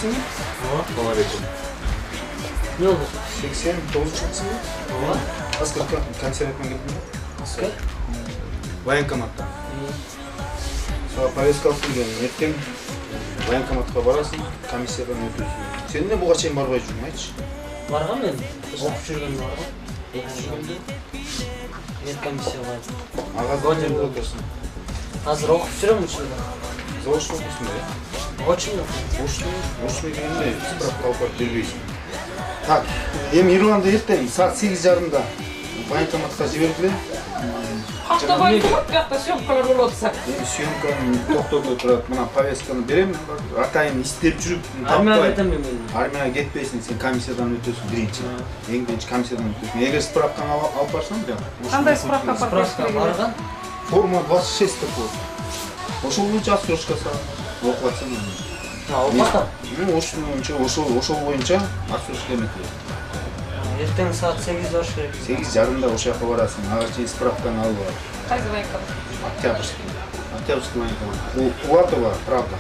mi? Bana vereceğim. Ne oldu? 89 çıksın mı? Baba. Askerlikten kanser etmen gittin mi? Asker? Военкоматта. Sana повестка алып келген. Ертең военкоматқа барасың, комиссиядан өтесің. Сен не буга чейин барбай жүрдүң, айтчы? Барған мен. Оқып жүргенде барған. Оқып жүргенде. Медкомиссияға бардым. Ага, Годен болуп отырсың. Қазір оқып жүремін училда. Заочно окуйсуң да? Очень оқимын. Ошто дегенде справка алып барып бербейсиң. Так, эми Ирланда ертең саат 8:30-да военкоматқа жибергиле. Қашта военкомат, бияқта съемкалар болуп атса. Эми съемканы токтотой турат. Мына повестканы берем, атайын иштеп жүрүп, Армияға кетем мен. Армияга кетпейсиң, сен комиссиядан өтөсүң биринчи. Эң биринчи комиссиядан өтөсүң. Эгер справканы алып барсаң, Қандай справка бар? Справка барған. форма 26 деп коет. Ошол боюнча отсрочка сага окуп атсаң. Оқыдым. Ошол боюнча отсрочка эметет. Ертең саат 8-де барыш керек. 8:30-да ошол жака барасың. Ага чейин справканы алып ал. Қайсы военкомат? Октябрьский военкомат. Кулатова, правда.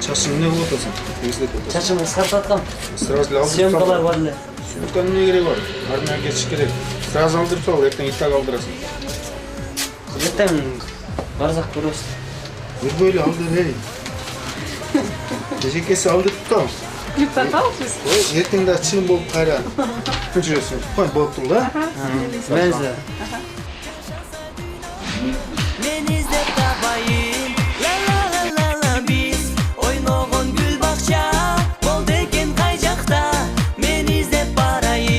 Чашың не болуп атасың? Чачымды қысқартып Сразу эле алдырып сал. съемкалар бар эле. Съемканын эмне кереги бар? Армияга кетиш керек. Сразу алдырып сал, эртең итак алдырасың. Ертең барсак көрөбүз. Өрбөй эле алдыр, эй. Кечекеси алдырып кал. Ұйықтатып алыпсыз? Ертең да чын болуп кайра жүрөсүң. Болуптур да? Мэнзе.